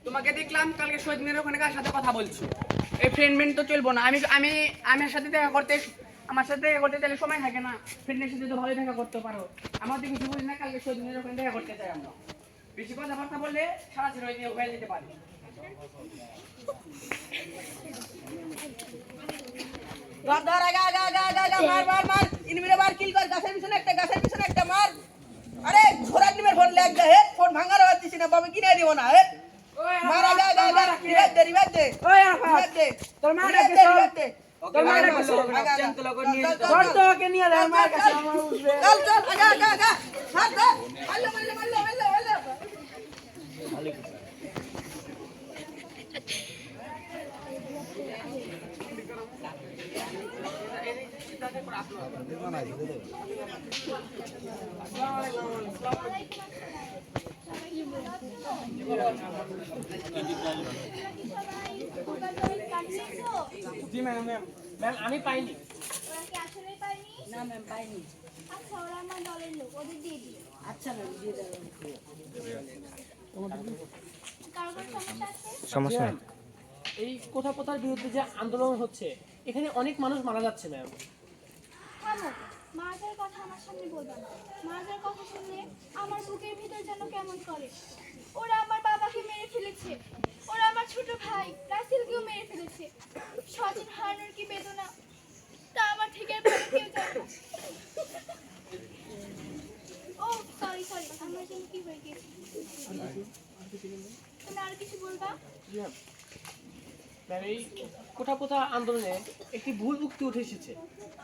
তোমাকে দেখলাম কালকে শহীদ মিনারের ওখানে কার সাথে কথা বলছো। এই ফ্রেন্ড তো চলবো না। আমি আমি আমার সাথে দেখা করতে তাহলে সময় থাকে না। ফ্রেন্ডের সাথে তো ভালোই দেখা করতে পারো। আমার তো কিছু বুঝি না, কালকে শহীদ মিনারের ওখানে দেখা করতে চাই আমরা। বেশি কথাবার্তা বললে সারা ছিল হয়ে যেতে পারে। ধর আগা আগা আগা আগা আগা মার মার মার ইনমিরে মার কিল কর গাছের পিছনে একটা মার। আরে ঘোড়া নিমের ফোন লাগ যা হে ফোন ভাঙার হচ্ছে না বাবা কিনে দিব না হে মার আগা আগা আগা রিভাইভ দে ওই আফা তোর মা ডাকে তোর মা ডাকে চেন্ত লোক নিয়ে তোর তো ওকে নিয়ে যা মার কাছে আমার উঠবে। চল চল আগা আগা আগা মার দে মারলো জি ম্যাম আমি পাইনি। ওরা কি আসলেই পায়নি? না ম্যাম পাইনি। আচ্ছা ওরা আমার দলের লোক, ওদের দিয়ে দিই। আচ্ছা ম্যাম দিয়ে দাও। কারো কোনো সমস্যা আছে? সমস্যা নেই। এই কোথার বিরুদ্ধে যে আন্দোলন হচ্ছে, এখানে অনেক মানুষ মারা যাচ্ছে ম্যাম। থামো, মাজার কথা আমার সামনে বলবা না। মাজার কথা শুনলে আমার বুকের ভিতর যেন কেমন করে। ওরা আমার বাবাকে মেরে ফেলেছে, ওরা আমার ছোট ভাই রাসেলকেও মেরে ফেলেছে। স্বজন হারানোর কি বেদনা তা আমার থেকে আর ভালো কেউ জানে না। ও সরি আমার জন্য কি হয়ে গেছে? তুমি আর কিছু বলবা? ম্যাম এই কোঠা আন্দোলনে একটি ভুল উক্তি উঠে এসেছে।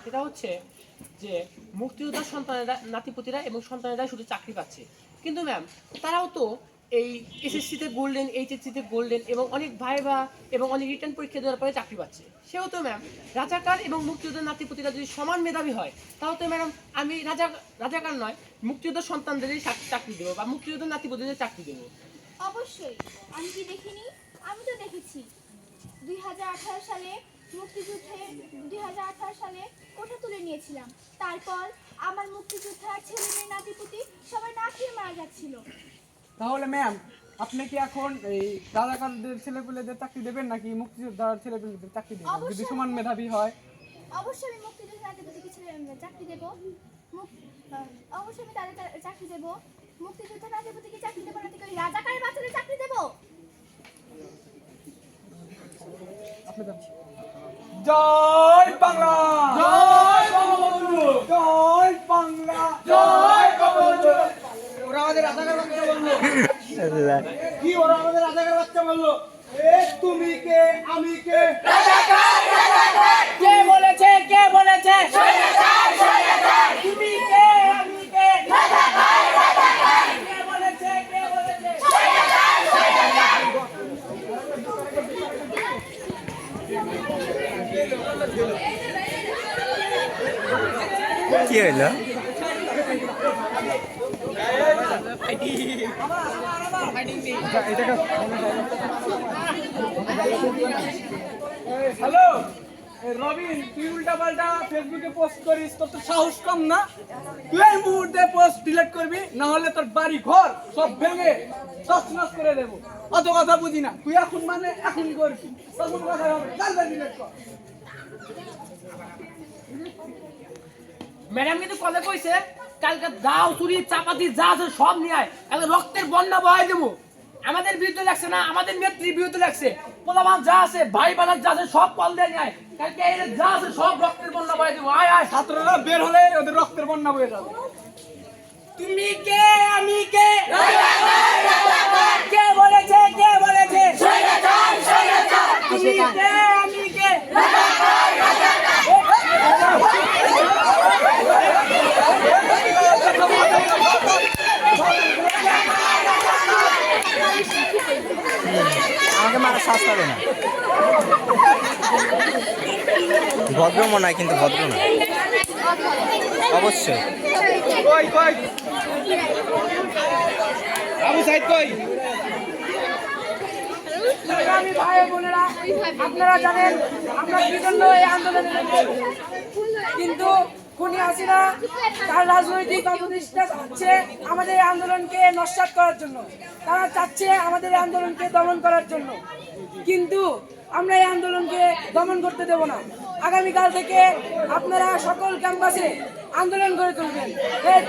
সেটা হচ্ছে যে মুক্তিযোদ্ধার সন্তানেরা নাতিপুতিরা এবং সন্তানেরা শুধু চাকরি পাচ্ছে, কিন্তু ম্যাম তারাও তো এই এসএসসিতে গোল্ডেন, এইচএসসিতে গোল্ডেন এবং অনেক ভাইবা এবং অনেক রিটার্ন পরীক্ষা দেওয়ার পরে চাকরি পাচ্ছে। সেও তো ম্যাম রাজাকার এবং মুক্তিযোদ্ধার নাতিপুতিরা যদি সমান মেধাবী হয়, তাহলে তো ম্যাডাম আমি রাজাকার নয়, মুক্তিযোদ্ধার সন্তানদেরই চাকরি দেবো বা মুক্তিযোদ্ধার নাতিপুতিদের চাকরি দেবো। অবশ্যই, আমি কি দেখিনি? আমি তো দেখেছি 2018 সালে মুক্তিযুদ্ধে 2018 সালে কোঠা তুলে নিয়েছিলাম। তারপর আমার মুক্তিযোদ্ধার ছেলে মেয়ে নাতিপুতি সবাই না খেয়ে মারা যাচ্ছিল। তাহলে ম্যাম আপনি কি এখন এই রাজাকারদের ছেলেপেলেদের চাকরি দেবেন নাকি মুক্তিযোদ্ধার ছেলেপেলেদের চাকরি দেবেন যদি অবশ্যই। সমান মেধাবী হয়? অবশ্যই আমি মুক্তিযোদ্ধা নাতিপুতিকে চাকরি দেবো। অবশ্যই আমি তাদের চাকরি দেবো। মুক্তিযোদ্ধা নাতিপুতিকে চাকরি দেবো না, ওই রাজাকারের বাচ্চাদের চাকরি দেবো। জয় বাংলা, জয় বঙ্গবন্ধু, জয় বাংলা, জয় বঙ্গবন্ধু। ওরা আমাদের রাজাকার বাচ্চা বললো কি? ওরা আমাদের রাজাকার বাচ্চা বললো তুমি কে আমি কে? কে বলেছে তুমি কে আমি কে? কে বলেছে কি হইলো? হ্যালো রবিন, তুই উল্টা পাল্টা ফেসবুকে পোস্ট করিস, তোর তো সাহস কম না? তুই এই মুহূর্তে পোস্ট ডিলিট করবি, না হলে তোর বাড়ি ঘর সব ভেঙে তছনছ করে দেবো। অত কথা বুঝি না, তুই এখন এখন করবি, তখন কথা হবে। ডিলিট কর। ম্যাডাম কিন্তু কলে কইছে কালকে দাও চুরি চাপাতি যা আছে সব নিয়ে আয়, কালকে রক্তের বন্যা বহাই দেবো। আমাদের বিরুদ্ধে লাগছে না, আমাদের নেত্রীর বিরুদ্ধে লাগছে। পোলাবান যা আছে ভাই বাজার যা আছে সব কল দিয়ে নিয়ে আয়, কালকে এই যা আছে সব রক্তের বন্যা বহাই দেবো। আয় আয়। ছাত্ররা বের হলে ওদের রক্তের বন্যা বয়ে যাবে। তুমি কে আমি কে? কে বলেছে তুমি কে আমি কে? আমাকে মারা শ্বাস পাবে না। ভদ্র মনে হয়, কিন্তু ভদ্র না অবশ্যই। আবু সাইদ কই? ভাই বোনেরা, আপনারা জানেন আমরা কি জন্য এই আন্দোলনে, কিন্তু খুনি হাসিনা তার রাজনৈতিক অপদেষ্টা চাচ্ছে আমাদের এই আন্দোলনকে নস্যাৎ করার জন্য। তারা চাচ্ছে আমাদের এই আন্দোলনকে দমন করার জন্য, কিন্তু আমরা এই আন্দোলনকে দমন করতে দেব না। আগামীকাল থেকে আপনারা সকল ক্যাম্পাসে আন্দোলন গড়ে তুলবেন।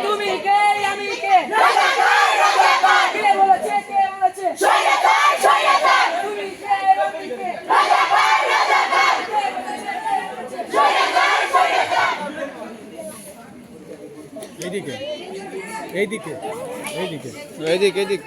তুমি কে, আমি কে, কে বলেছে, কে বলেছে, তুমি কে, আমি কে, এইদিকে এইদিকে এইদিকে এদিক এদিক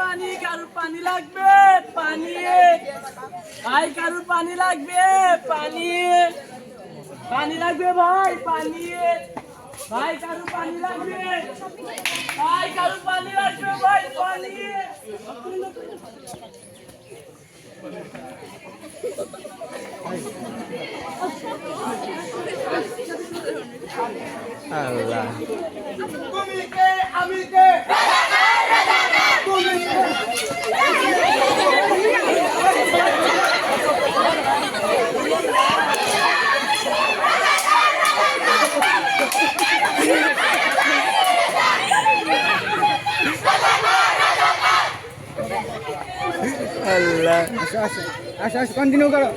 পানি কারুর পানি লাগবে, পানি ভাই, কারুর পানি লাগবে, পানি পানি লাগবে ভাই, পানি ভাই, কারুর পানি লাগবে ভাই, কারুর পানি লাগবে ভাই, পানি। আল্লাহ তুমি কে, আমি কে, তুমি কে? আল্লাহ আসো আসো আসো আসো কন্টিনিউ করো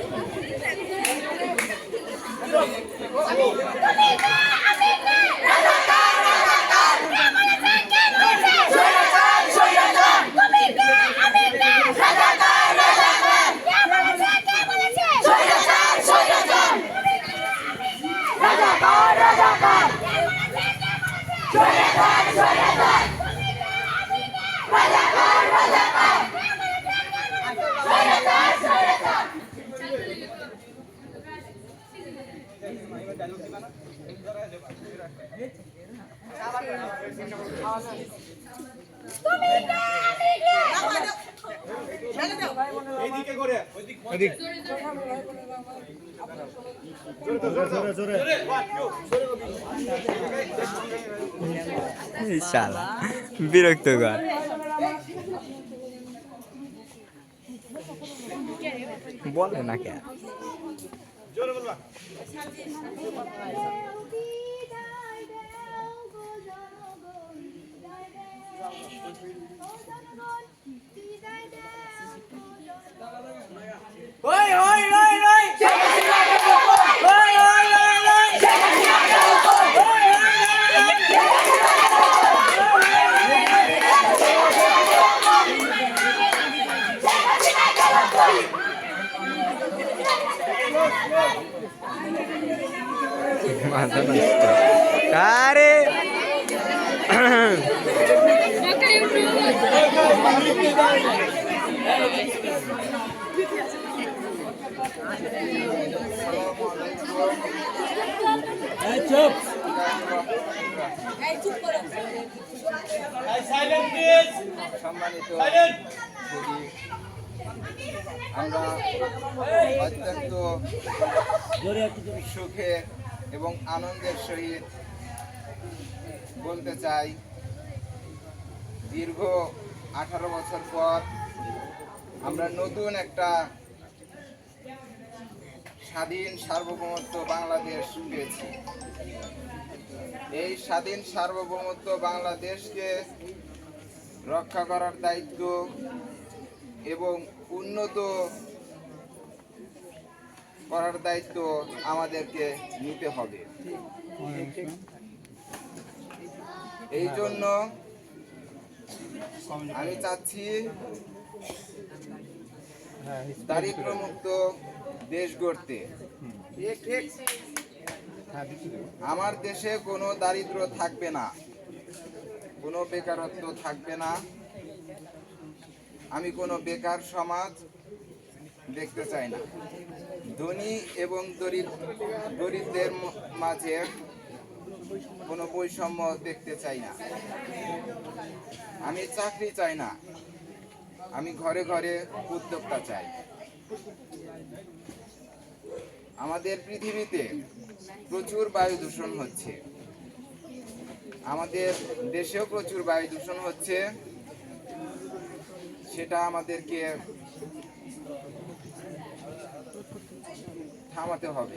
এদিক জোরে জোরে শালা বিরক্তকর। বলে না কে ওই ওই ওই ওই ওই মাথা নষ্ট। আরে চুপ, সম্মানিত আমরা অত্যন্ত সুখে এবং আনন্দের সহিত বলতে চাই, দীর্ঘ 18 বছর পর আমরা নতুন একটা স্বাধীন সার্বভৌমত্ব বাংলাদেশ পেয়েছি। এই স্বাধীন সার্বভৌমত্ব বাংলাদেশকে রক্ষা করার দায়িত্ব এবং উন্নত করার দায়িত্ব আমাদেরকে নিতে হবে। এই জন্য আমি চাচ্ছি দারিদ্র্যমুক্ত দেশ গড়তে। আমার দেশে কোনো দারিদ্র্য থাকবে না, কোনো বেকারত্ব থাকবে না। আমি কোনো বেকার সমাজ দেখতে চাই না। ধনী এবং গরিবদের মাঝে কোনো বৈষম্য দেখতে চাই না। আমি চাকরি চাই না, আমি ঘরে ঘরে উদ্যোক্তা চাই। আমাদের পৃথিবীতে প্রচুর বায়ু দূষণ হচ্ছে। আমাদের দেশেও প্রচুর বায়ু দূষণ হচ্ছে, সেটা আমাদেরকে থামাতে হবে।